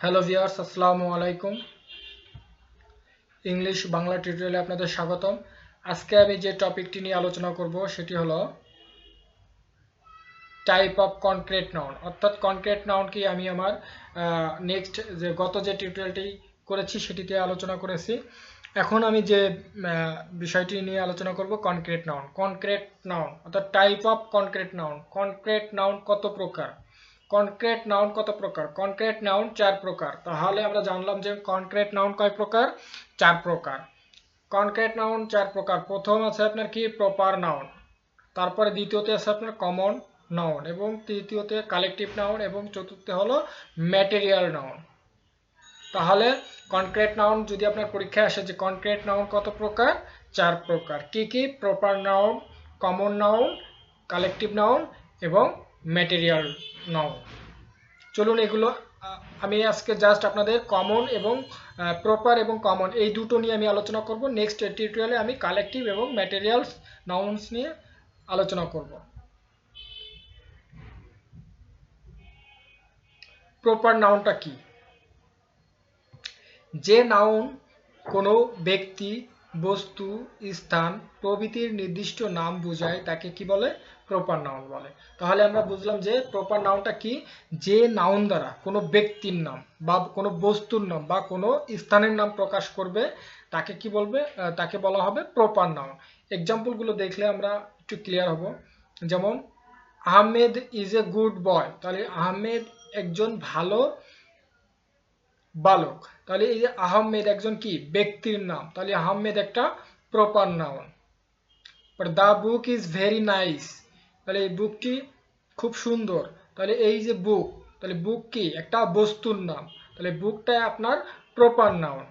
Hello viewers, আসসালামু আলাইকুম। English Bangla টিউটোরিয়ালে আপনাদের স্বাগতম। আজকে আমি যে টপিকটি নিয়ে আলোচনা করব সেটি হলো টাইপ অফ কনক্রিট নাউন। অর্থাৎ কনক্রিট নাউন কি আমি আমার গত যে টিউটোরিয়ালটি করেছি সেটিতে আলোচনা করেছি। এখন আমি যে বিষয়টি নিয়ে আলোচনা করব কনক্রিট নাউন। কনক্রিট নাউন অর্থাৎ type of concrete noun. Concrete noun কত প্রকার? কনক্রিট নাউন কত প্রকার? কনক্রিট নাউন 4 প্রকার। তাহলে আমরা জানলাম যে কনক্রিট নাউন কয় প্রকার? 4 প্রকার। কনক্রিট নাউন 4 প্রকার। প্রথম আছে আপনার কি প্রপার নাউন, তারপরে দ্বিতীয়তে আছে আপনার কমন নাউন, এবং তৃতীয়তে কালেকটিভ নাউন, এবং চতুর্থে হলো ম্যাটেরিয়াল নাউন। তাহলে কনক্রিট নাউন যদি আপনার পরীক্ষায় আসে যে কনক্রিট নাউন কত প্রকার? 4 প্রকার। কি কি? Proper noun, common noun, collective noun এবং ম্যাটেরিয়াল নাউন। চলুন এগুলো আমি আজকে জাস্ট আপনাদের কমন এবং প্রপার এবং কমন এই দুটো নিয়ে আমি আলোচনা করব। নেক্সট টিউটোরিয়ালে আমি কালেকটিভ এবং ম্যাটেরিয়ালস নাউনস নিয়ে আলোচনা করব। প্রপার নাউনটা কি? যে নাউন কোনো ব্যক্তি, বস্তু, স্থান প্রভৃতির নির্দিষ্ট নাম বোঝায় তাকে কি বলে? প্রপার নাউন বলে। তাহলে আমরা বুঝলাম যে প্রপার নাউনটা কি? যে নাউন দ্বারা কোনো ব্যক্তির নাম বা কোনো বস্তুর নাম বা কোনো স্থানের নাম প্রকাশ করবে তাকে কি বলবে? তাকে বলা হবে প্রপার নাউন। এক্সাম্পলগুলো দেখলে আমরা একটু ক্লিয়ার হব। যেমন Ahmed is a good boy, তাহলে আহমেদ একজন ভালো বালক। তাহলে এই যে আহমেদ একজন কি? ব্যক্তির নাম, তাহলে আহমেদ একটা proper noun. The book is very nice, তাহলে এই বুকটি খুব সুন্দর। তাহলে এই যে বুক, তাহলে বুক কি? একটা বস্তুর নাম, তাহলে বুকটা আপনার প্রপার নাউন।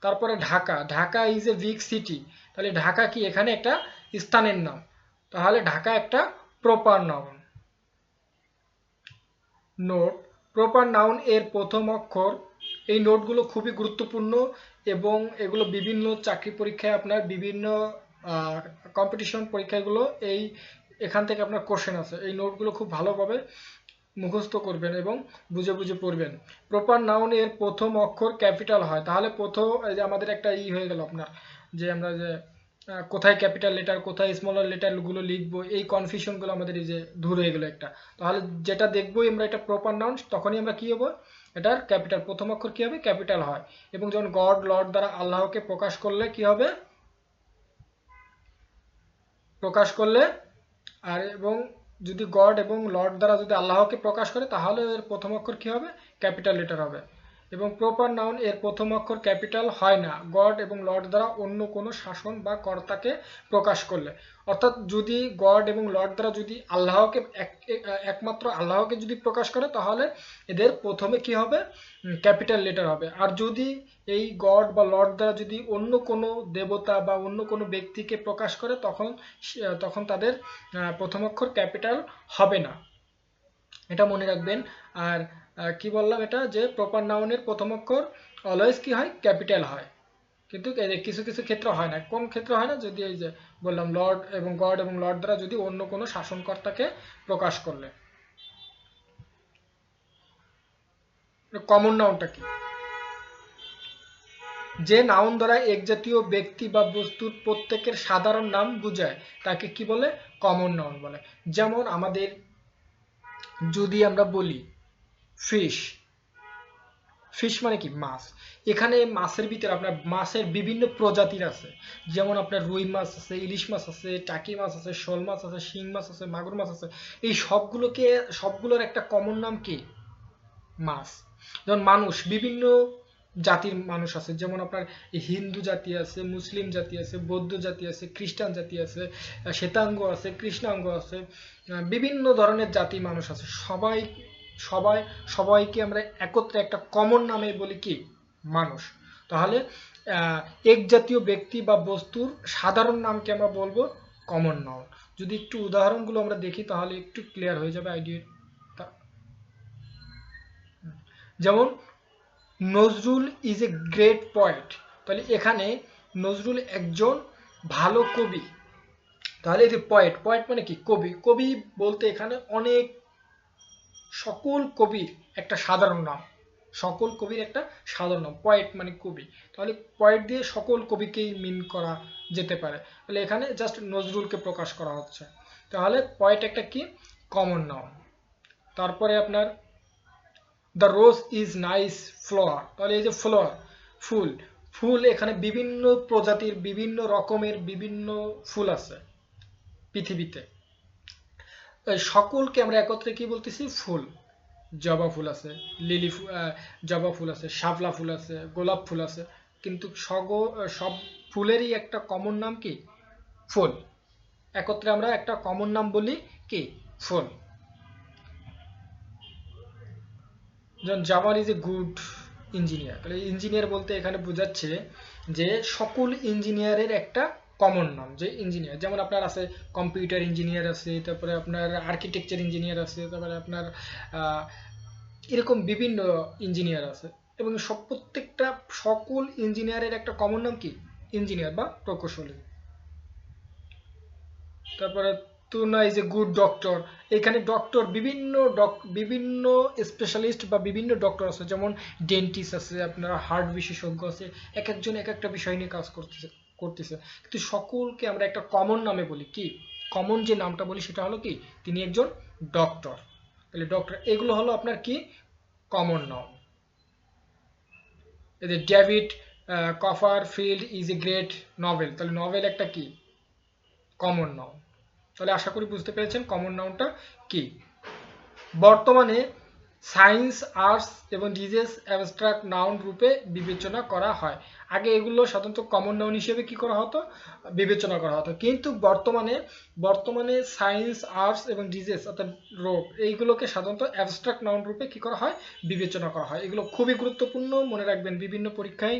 তারপরে Dhaka, Dhaka is a big city, তাহলে ঢাকা কি? এখানে একটা স্থানের নাম, তাহলে ঢাকা একটা proper noun. Note, proper noun এর প্রথম অক্ষর। এই নোটগুলো খুবই গুরুত্বপূর্ণ এবং এগুলো বিভিন্ন চাকরি পরীক্ষায় আপনার বিভিন্ন কম্পিটিশন পরীক্ষাগুলো এখান থেকে আপনার কোশ্চেন আছে। এই নোটগুলো খুব ভালোভাবে মুখস্থ করবেন এবং বুঝে বুঝে পড়বেন। প্রপার নাউন এর প্রথম অক্ষর ক্যাপিটাল হয়। তাহলে প্রথম এই যে আমাদের একটা হয়ে গেল আপনার, যে আমরা যে কোথায় ক্যাপিটাল লেটার কোথায় স্মলার লেটারগুলো লিখবো, এই কনফিউশনগুলো আমাদের এই যে দূর হয়ে গেল একটা। তাহলে যেটা দেখবোই আমরা এটা প্রপার নাউন, তখনই আমরা কি হবো? এটার ক্যাপিটাল প্রথম অক্ষর কি হবে? ক্যাপিটাল হয়। এবং যখন গড লর্ড দ্বারা আল্লাহকে প্রকাশ করলে কি হবে? প্রকাশ করলে আর এবং যদি গড এবং লর্ড দ্বারা যদি আল্লাহকে প্রকাশ করে তাহলে এর প্রথম অক্ষর কি হবে? ক্যাপিটাল লেটার হবে। এবং প্রপার নাউন এর প্রথম অক্ষর ক্যাপিটাল হয় না গড এবং লর্ড দ্বারা অন্য কোনো শাসন বা কর্তাকে প্রকাশ করলে। অর্থাৎ যদি গড এবং লর্ড দ্বারা যদি আল্লাহকে একমাত্র আল্লাহকে যদি প্রকাশ করে তাহলে এদের প্রথমে কি হবে? ক্যাপিটাল লেটার হবে। আর যদি এই গড বা লর্ড দ্বারা যদি অন্য কোনো দেবতা বা অন্য কোনো ব্যক্তিকে প্রকাশ করে তখন তখন তাদের প্রথম অক্ষর ক্যাপিটাল হবে না, এটা মনে রাখবেন। আর কি বললাম এটা, যে প্রপার নাউনের প্রথম অক্ষর অলওয়েজ কি হয়? ক্যাপিটাল হয়। কিন্তু কিছু কিছু ক্ষেত্রে হয় না। কোন ক্ষেত্রে হয় না? যদি এই যে বললাম লর্ড এবং গড এবং লর্ড দ্বারা যদি অন্য কোনো শাসনকর্তাকে প্রকাশ করলে। কমন নাউনটা কি? যে নাউন দ্বারা এক জাতীয় ব্যক্তি বা বস্তুর প্রত্যেকের সাধারণ নাম বোঝায় তাকে কি বলে? কমন নাউন বলে। যেমন আমাদের যদি আমরা বলি ফিশ, ফিশ মানে কি? মাছ। এখানে মাছের ভিতরে আপনার মাছের বিভিন্ন প্রজাতির আছে। যেমন আপনার রুই মাছ আছে, ইলিশ মাছ আছে, টাকি মাছ আছে, শোল মাছ আছে, শিং মাছ আছে, মাগুর মাছ আছে। এই সবগুলোর একটা কমন নাম কি? মাছ। যেমন মানুষ, বিভিন্ন জাতির মানুষ আছে। যেমন আপনার হিন্দু জাতি আছে, মুসলিম জাতি আছে, বৌদ্ধ জাতি আছে, খ্রিস্টান জাতি আছে, শ্বেতাঙ্গ আছে, কৃষ্ণাঙ্গ আছে, বিভিন্ন ধরনের জাতি মানুষ আছে। সবাই সবাই সবাইকে আমরা একত্রে একটা কমন নামে বলি কি? মানুষ। তাহলে এক জাতীয় ব্যক্তি বা বস্তুর সাধারণ নামকে আমরা বলবো কমন নাউন। যদি একটু উদাহরণগুলো আমরা দেখি তাহলে একটু ক্লিয়ার হয়ে যাবে আইডিয়া। যেমন Nazrul is a great poet, তাহলে এখানে নজরুল একজন ভালো কবি। তাহলে এই যে পয়েট, পয়েট মানে কি? কবি। কবি বলতে এখানে অনেক সকল কবির একটা সাধারণ নাম, সকল কবির একটা সাধারণ নাম, পয়েট মানে কবি, তাহলে পয়েট দিয়ে সকল কবিকেই মিন করা যেতে পারে। তাহলে এখানে জাস্ট নজরুলকে প্রকাশ করা হচ্ছে। তাহলে পয়েট একটা কি কমন নাউন। তারপরে আপনার the rose is nice flower, তাহলে এই যে ফ্লাওয়ার ফুল, ফুল এখানে বিভিন্ন প্রজাতির বিভিন্ন রকমের বিভিন্ন ফুল আছে পৃথিবীতে, সকলকে আমরা একত্রে কি বলতেছি ফুল। জবা ফুল আছে, লিলি জবা ফুল আছে, শাপলা ফুল আছে, গোলাপ ফুল আছে, কিন্তু সব ফুলেরই একটা কমন নাম কি ফুল। একত্রে আমরা একটা কমন নাম বলি কি ফুল। যেমন জামান ইজ এ গুড ইঞ্জিনিয়ার, তাহলে ইঞ্জিনিয়ার বলতে এখানে বোঝাচ্ছে যে সকল ইঞ্জিনিয়ারের একটা কমন নাম যে ইঞ্জিনিয়ার। যেমন আপনার আছে কম্পিউটার ইঞ্জিনিয়ার আছে, তারপরে আপনার আর্কিটেকচার ইঞ্জিনিয়ার আছে, তারপরে আপনার এরকম বিভিন্ন ইঞ্জিনিয়ার আছে, এবং প্রত্যেকটা সকল ইঞ্জিনিয়ারের একটা কমন নাম কি ইঞ্জিনিয়ার বা প্রকৌশলী। তারপরে তুনা ইজ এ গুড ডক্টর, এখানে ডক্টর বিভিন্ন স্পেশালিস্ট বা বিভিন্ন ডক্টর আছে, যেমন ডেন্টিস্ট আছে, আপনার হার্ট বিশেষজ্ঞ আছে, এক একজন এক একটা বিষয় নিয়ে কাজ করতেছে, কিন্তু সকলকে আমরা একটা কমন নামে বলি কি, কমন যে নামটা বলি সেটা হলো কি তিনি একজন ডক্টর। তাহলে ডক্টর এগুলো হলো আপনার কি কমন নাউন। এই যে David Copperfield is a great novel, তাহলে নভেল একটা কি কমন নাউন। তাহলে আশা করি বুঝতে পেরেছেন কমন নাউনটা কি। বর্তমানে সায়েন্স, আর্টস এবং ডিজিজ অ্যাবস্ট্রাক্ট নাউন রূপে বিবেচনা করা হয়। আগে এগুলো সাধারণত কমন নাউন হিসেবে কি করা হতো বিবেচনা করা হতো, কিন্তু বর্তমানে সায়েন্স, আর্টস এবং ডিজিজ অর্থাৎ রোগ এইগুলোকে সাধারণত অ্যাবস্ট্রাক্ট নাউন রূপে কি করা হয় বিবেচনা করা হয়। এগুলো খুবই গুরুত্বপূর্ণ, মনে রাখবেন বিভিন্ন পরীক্ষায়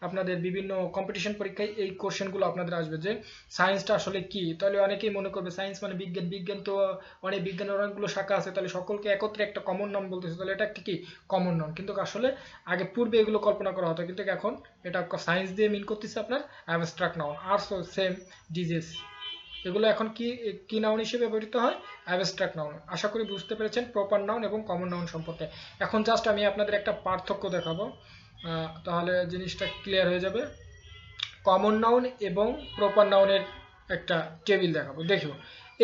আপনাদের বিভিন্ন কম্পিটিশন পরীক্ষায় এই কোশ্চেনগুলো আপনাদের আসবে যে সায়েন্সটা আসলে কি। তাহলে অনেকেই মনে করবে সায়েন্স মানে বিজ্ঞান, বিজ্ঞান তো অনেক বিজ্ঞানের অনেকগুলো শাখা আছে, তাহলে সকলকে একত্রে একটা কমন নাম বলতেছে, তাহলে এটা কি কমন নাম। কিন্তু আসলে আগে পূর্বে এগুলো কল্পনা করা হতো, কিন্তু এখন এটা সায়েন্স দিয়ে মিন করতেছে আপনার abstract noun. Arts same, disease এগুলো এখন কি নাউন হিসেবে ব্যবহৃত হয় অ্যাবস্ট্রাক্ট নাউন। আশা করি বুঝতে পেরেছেন প্রপার নাউন এবং কমন নাউন সম্পর্কে। এখন জাস্ট আমি আপনাদের একটা পার্থক্য দেখাবো, তাহলে জিনিসটা ক্লিয়ার হয়ে যাবে। কমন নাউন এবং প্রপার নাউনের একটা টেবিল দেখাবো, দেখো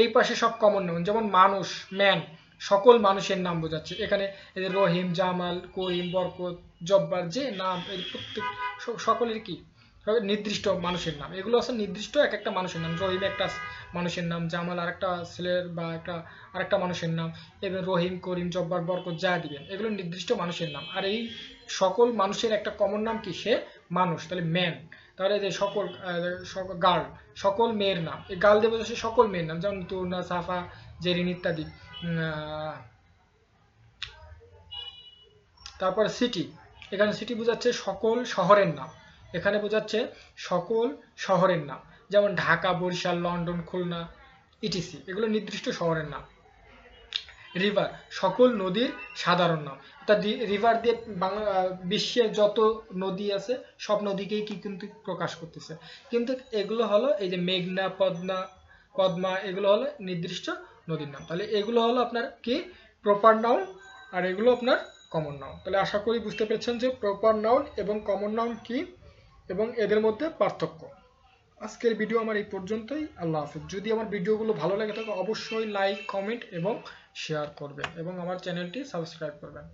এই পাশে সব কমন নাউন, যেমন মানুষ ম্যান, সকল মানুষের নাম বোঝাচ্ছে। এখানে এই যে রহিম, জামাল, করিম, বরকত, জব্বার যে নাম এই প্রত্যেক সকলের কি নির্দিষ্ট মানুষের নাম, এগুলো আছে নির্দিষ্ট এক একটা মানুষের নাম। রহিম একটা মানুষের নাম, জামাল আরেকটা ছেলের বা আরেকটা মানুষের নাম, এবং রহিম, করিম, জব্বার, বরকত যা দিবেন এগুলো নির্দিষ্ট মানুষের নাম। আর এই সকল মানুষের একটা কমন নাম কি সে মানুষ, তাহলে ম্যান। তাহলে যে সকল গার্ল সকল মেয়ের নাম, এই গার্ল দিয়ে বোঝাচ্ছে সকল মেয়ের নাম, যেমন তুর্না, সাফা, জেরিন ইত্যাদি। তারপর সিটি, এখানে সিটি বোঝাচ্ছে সকল শহরের নাম, এখানে বোঝাচ্ছে সকল শহরের নাম, যেমন ঢাকা, বরিশাল, লন্ডন, খুলনা ইটিসি এগুলো নির্দিষ্ট শহরের নাম। রিভার সকল নদীর সাধারণ নাম, অর্থাৎ রিভার দিয়ে বিশ্বের যত নদী আছে সব নদীকেই কি কিন্তু প্রকাশ করতেছে, কিন্তু এগুলো হলো এই যে মেঘনা, পদ্মা এগুলো হলো নির্দিষ্ট নদীর নাম। তাহলে এগুলো হলো আপনার কি প্রপার নাউন, আর এগুলো আপনার কমন নাউন। তাহলে আশা করি বুঝতে পেরেছেন যে প্রপার নাউন এবং কমন নাউন কি এবং এদের মধ্যে পার্থক্য। আজকের ভিডিও আমার এই পর্যন্তই। আল্লাহ হাফেজ। যদি আমার ভিডিওগুলো ভালো লাগে থাকে অবশ্যই লাইক, কমেন্ট এবং শেয়ার করবেন এবং আমার চ্যানেলটি সাবস্ক্রাইব করবেন।